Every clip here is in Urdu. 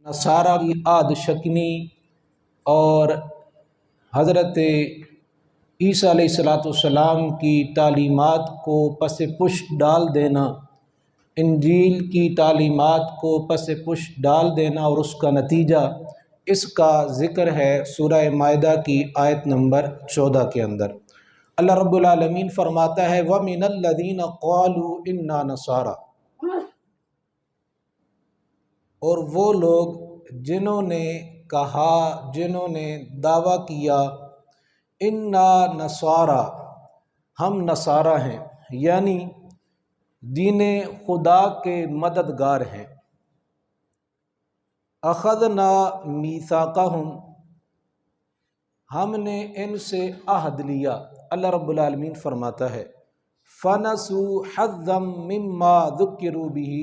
نصارہ کی عاد شکنی اور حضرت عیسیٰ علیہ السلام کی تعلیمات کو پس پشت ڈال دینا، انجیل کی تعلیمات کو پس پشت ڈال دینا اور اس کا نتیجہ، اس کا ذکر ہے سورہ مائدہ کی آیت نمبر 14 کے اندر۔ اللہ رب العالمین فرماتا ہے وَمِنَ الَّذِينَ قَالُوا إِنَّا نَصَارَى، اور وہ لوگ جنہوں نے کہا، جنہوں نے دعویٰ کیا اِنَّا نَصَارَى، ہم نصارہ ہیں، یعنی دین خدا کے مددگار ہیں۔ أَخَذْنَا مِيثَاقَهُمْ، ہم نے ان سے عہد لیا۔ اللہ رب العالمین فرماتا ہے فَنَسُوا حَظًّا مِّمَّا ذُكِّرُوا بِهِ،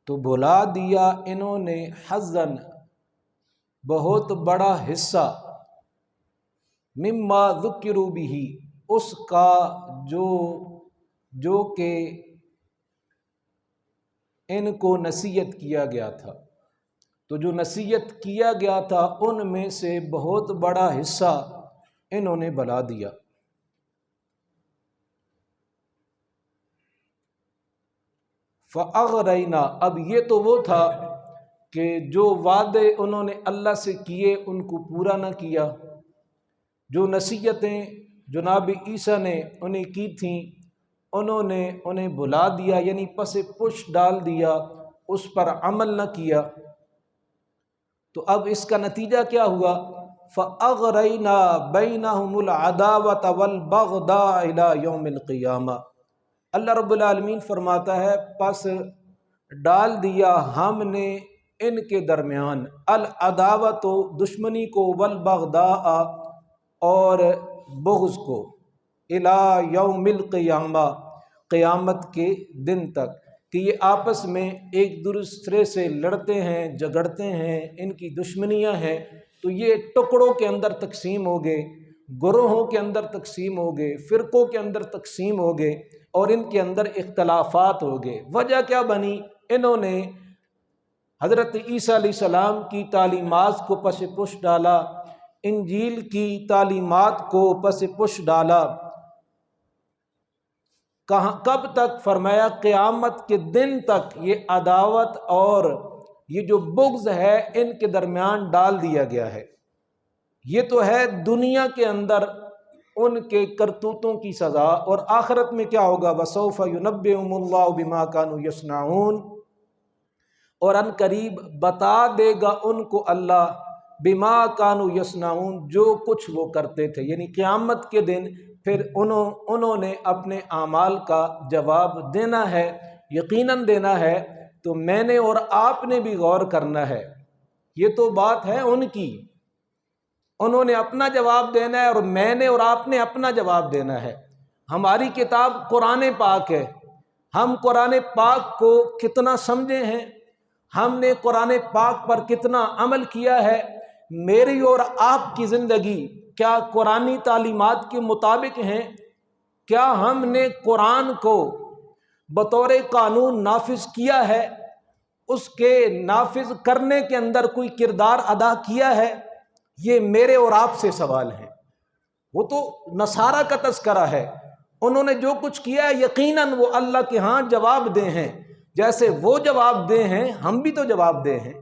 تو بھلا دیا انہوں نے حظًّا، بہت بڑا حصہ، مما ذکروا بہ، اس کا جو کہ ان کو نصیحت کیا گیا تھا، تو جو نصیحت کیا گیا تھا ان میں سے بہت بڑا حصہ انہوں نے بھلا دیا۔ فَأَغْرَيْنَا، اب یہ تو وہ تھا کہ جو وعدے انہوں نے اللہ سے کیے ان کو پورا نہ کیا، جو نصیحتیں جناب عیسیٰ نے انہیں کی تھیں انہوں نے انہیں بھلا دیا، یعنی پس پشت ڈال دیا، اس پر عمل نہ کیا۔ تو اب اس کا نتیجہ کیا ہوا؟ فَأَغْرَيْنَا بَيْنَهُمُ الْعَدَاوَةَ وَالْبَغْضَاءَ إِلَى يَوْمِ الْقِيَامَةِ، اللہ رب العالمین فرماتا ہے پس ڈال دیا ہم نے ان کے درمیان العداوت، دشمنی کو، والبغضاء، اور بغض کو، الی یوم القیامہ، قیامت کے دن تک، کہ یہ آپس میں ایک دوسرے سے لڑتے ہیں، جھگڑتے ہیں، ان کی دشمنیاں ہیں، تو یہ ٹکڑوں کے اندر تقسیم ہو گئے، گروہوں کے اندر تقسیم ہو گئے، فرقوں کے اندر تقسیم ہو گئے، اور ان کے اندر اختلافات ہو گئے۔ وجہ کیا بنی؟ انہوں نے حضرت عیسیٰ علیہ السلام کی تعلیمات کو پس پشت ڈالا، انجیل کی تعلیمات کو پس پشت ڈالا۔ کب تک؟ فرمایا قیامت کے دن تک یہ عداوت اور یہ جو بغض ہے ان کے درمیان ڈال دیا گیا ہے۔ یہ تو ہے دنیا کے اندر ان کے کرتوتوں کی سزا، اور آخرت میں کیا ہوگا؟ وَسَوْفَ يُنَبِّئُهُمُ اللَّهُ بِمَا كَانُوا يَصْنَعُونَ، اور ان قریب بتا دے گا ان کو اللہ بِمَا كَانُوا يَصْنَعُونَ، جو کچھ وہ کرتے تھے، یعنی قیامت کے دن پھر انہوں نے اپنے اعمال کا جواب دینا ہے، یقیناً دینا ہے۔ تو میں نے اور آپ نے بھی غور کرنا ہے، یہ تو بات ہے ان کی، انہوں نے اپنا جواب دینا ہے اور میں نے اور آپ نے اپنا جواب دینا ہے۔ ہماری کتاب قرآن پاک ہے، ہم قرآن پاک کو کتنا سمجھے ہیں، ہم نے قرآن پاک پر کتنا عمل کیا ہے، میری اور آپ کی زندگی کیا قرآنی تعلیمات کے مطابق ہیں؟ کیا ہم نے قرآن کو بطور قانون نافذ کیا ہے؟ اس کے نافذ کرنے کے اندر کوئی کردار ادا کیا ہے؟ یہ میرے اور آپ سے سوال ہے۔ وہ تو نصارہ کا تذکرہ ہے، انہوں نے جو کچھ کیا ہے یقیناً وہ اللہ کے ہاں جواب دہ ہیں، جیسے وہ جواب دہ ہیں ہم بھی تو جواب دہ ہیں،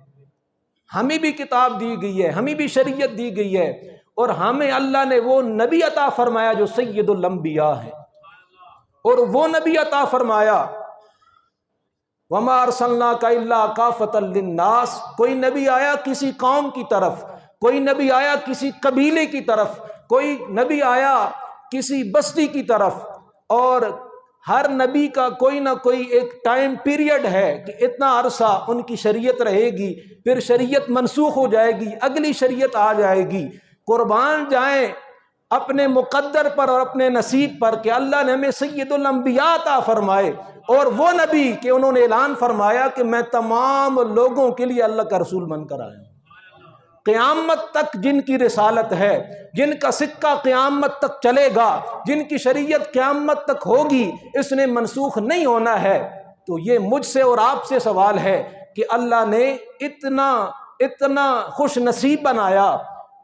ہمیں بھی کتاب دی گئی ہے، ہمیں بھی شریعت دی گئی ہے، اور ہمیں اللہ نے وہ نبی عطا فرمایا جو سید الانبیاء ہے، اور وہ نبی عطا فرمایا وَمَا أَرْسَلْنَاكَ إِلَّا كَافَةً لِلنَّاسِ، کوئی نبی آیا کسی قوم کی طرف، کوئی نبی آیا کسی قبیلے کی طرف، کوئی نبی آیا کسی بستی کی طرف، اور ہر نبی کا کوئی نہ کوئی ایک ٹائم پیریڈ ہے کہ اتنا عرصہ ان کی شریعت رہے گی، پھر شریعت منسوخ ہو جائے گی، اگلی شریعت آ جائے گی۔ قربان جائیں اپنے مقدر پر اور اپنے نصیب پر کہ اللہ نے ہمیں سید الانبیاء عطا فرمائے، اور وہ نبی کہ انہوں نے اعلان فرمایا کہ میں تمام لوگوں کے لیے اللہ کا رسول بن کر آیا ہوں۔ قیامت تک جن کی رسالت ہے، جن کا سکہ قیامت تک چلے گا، جن کی شریعت قیامت تک ہوگی، اس نے منسوخ نہیں ہونا ہے۔ تو یہ مجھ سے اور آپ سے سوال ہے کہ اللہ نے اتنا خوش نصیب بنایا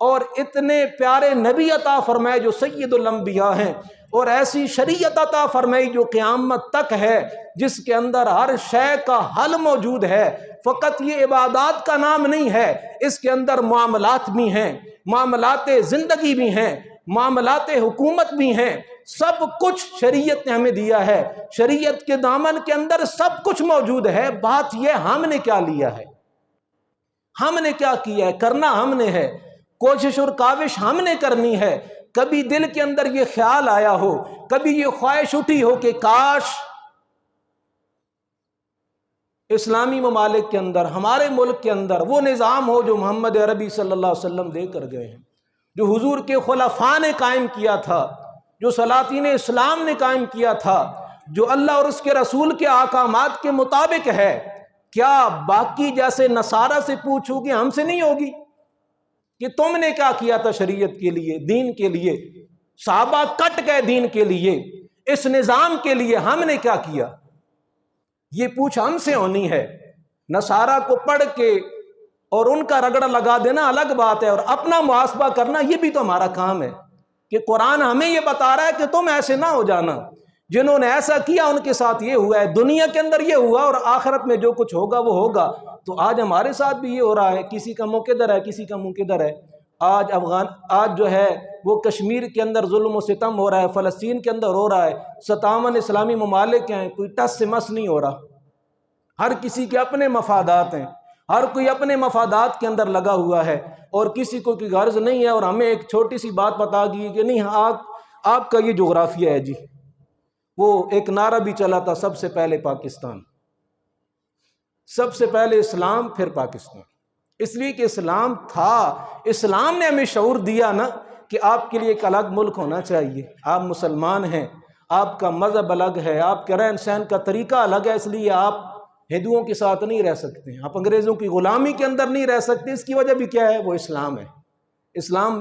اور اتنے پیارے نبی عطا فرمائے جو سید الانبیاء ہیں، اور ایسی شریعت عطا فرمائی جو قیامت تک ہے، جس کے اندر ہر شے کا حل موجود ہے۔ فقط یہ عبادات کا نام نہیں ہے، اس کے اندر معاملات بھی ہیں، معاملات زندگی بھی ہیں، معاملات حکومت بھی ہیں، سب کچھ شریعت نے ہمیں دیا ہے۔ شریعت کے دامن کے اندر سب کچھ موجود ہے، بات یہ ہم نے کیا لیا ہے، ہم نے کیا کیا ہے، کرنا ہم نے ہے، کوشش اور کاوش ہم نے کرنی ہے۔ کبھی دل کے اندر یہ خیال آیا ہو، کبھی یہ خواہش اٹھی ہو کہ کاش اسلامی ممالک کے اندر، ہمارے ملک کے اندر وہ نظام ہو جو محمد عربی صلی اللہ علیہ وسلم دے کر گئے ہیں، جو حضور کے خلفاء نے قائم کیا تھا، جو سلاطین اسلام نے قائم کیا تھا، جو اللہ اور اس کے رسول کے احکامات کے مطابق ہے۔ کیا باقی جیسے نصارہ سے پوچھو کہ ہم سے نہیں ہوگی کہ تم نے کیا کیا تھا شریعت کے لیے، دین کے لیے؟ صحابہ کٹ گئے دین کے لیے، اس نظام کے لیے، ہم نے کیا کیا؟ یہ پوچھ ہم سے ہونی ہے۔ نصارہ کو پڑھ کے اور ان کا رگڑا لگا دینا الگ بات ہے، اور اپنا محاسبہ کرنا یہ بھی تو ہمارا کام ہے کہ قرآن ہمیں یہ بتا رہا ہے کہ تم ایسے نہ ہو جانا، جنہوں نے ایسا کیا ان کے ساتھ یہ ہوا ہے، دنیا کے اندر یہ ہوا اور آخرت میں جو کچھ ہوگا وہ ہوگا۔ تو آج ہمارے ساتھ بھی یہ ہو رہا ہے، کسی کا منہ کدھر ہے، کسی کا منہ کدھر ہے۔ آج جو ہے وہ کشمیر کے اندر ظلم و ستم ہو رہا ہے، فلسطین کے اندر ہو رہا ہے، 57 اسلامی ممالک ہیں، کوئی ٹس سے مس نہیں ہو رہا۔ ہر کسی کے اپنے مفادات ہیں، ہر کوئی اپنے مفادات کے اندر لگا ہوا ہے، اور کسی کو کوئی غرض نہیں ہے۔ اور ہمیں ایک چھوٹی سی بات بتا گئی کہ نہیں آپ کا یہ جغرافیہ ہے جی، وہ ایک نعرہ بھی چلا تھا، سب سے پہلے پاکستان، سب سے پہلے اسلام پھر پاکستان، اس لیے کہ اسلام تھا، اسلام نے ہمیں شعور دیا نا کہ آپ کے لیے ایک الگ ملک ہونا چاہیے، آپ مسلمان ہیں، آپ کا مذہب الگ ہے، آپ کے رہن سہن کا طریقہ الگ ہے، اس لیے آپ ہندوؤں کے ساتھ نہیں رہ سکتے، آپ انگریزوں کی غلامی کے اندر نہیں رہ سکتے۔ اس کی وجہ بھی کیا ہے؟ وہ اسلام ہے۔ اسلام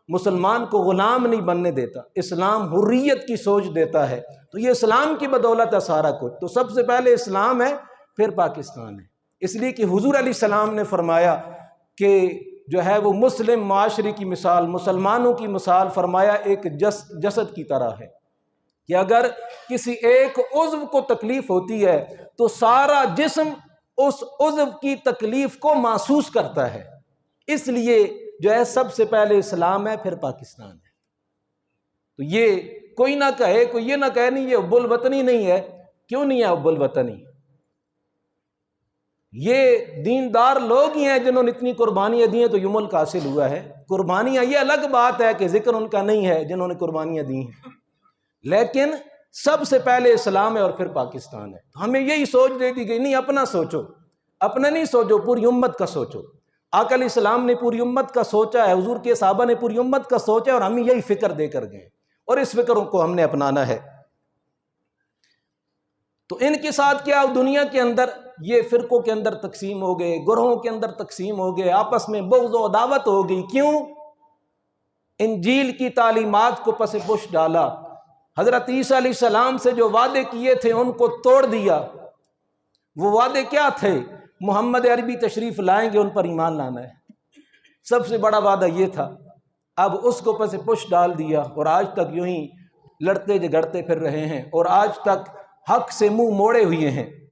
مسلمان کو غلام نہیں بننے دیتا، اسلام حریت کی سوچ دیتا ہے، تو یہ اسلام کی بدولت ہے سارا کچھ۔ تو سب سے پہلے اسلام ہے، پھر پاکستان ہے، اس لیے کہ حضور علیہ السلام نے فرمایا کہ جو ہے وہ مسلم معاشرے کی مثال، مسلمانوں کی مثال فرمایا ایک جسد کی طرح ہے، کہ اگر کسی ایک عضو کو تکلیف ہوتی ہے تو سارا جسم اس عضو کی تکلیف کو محسوس کرتا ہے۔ اس لیے جو ہے سب سے پہلے اسلام ہے، پھر پاکستان ہے۔ تو یہ کوئی نہ کہے، کوئی یہ نہ کہے نہیں یہ حب الوطنی نہیں ہے، کیوں نہیں ہے حب الوطنی؟ یہ دیندار لوگ ہی ہیں جنہوں نے اتنی قربانیاں دی ہیں تو یہ ملک حاصل ہوا ہے۔ قربانیاں یہ الگ بات ہے کہ ذکر ان کا نہیں ہے جنہوں نے قربانیاں دی ہیں، لیکن سب سے پہلے اسلام ہے اور پھر پاکستان ہے۔ ہمیں یہی سوچ دے دی گئی، نہیں اپنا سوچو، اپنا نہیں سوچو، پوری امت کا سوچو۔ آقا علیہ السلام نے پوری امت کا سوچا ہے، حضور کے صحابہ نے پوری امت کا سوچا ہے، اور ہمیں یہی فکر دے کر گئے، اور اس فکر کو ہم نے اپنانا ہے۔ تو ان کے ساتھ کیا دنیا کے اندر یہ فرقوں کے اندر تقسیم ہو گئے، گروہوں کے اندر تقسیم ہو گئے، آپس میں بغض و عداوت ہو گئی۔ کیوں؟ انجیل کی تعلیمات کو پس پش ڈالا، حضرت عیسیٰ علیہ السلام سے جو وعدے کیے تھے ان کو توڑ دیا۔ وہ وعدے کیا تھے؟ محمد عربی تشریف لائیں گے، ان پر ایمان لانا ہے، سب سے بڑا وعدہ یہ تھا۔ اب اس کو پس پش ڈال دیا، اور آج تک یوں ہی لڑتے جھگڑتے پھر رہے ہیں، اور آج تک حق سے منہ موڑے ہوئے ہیں۔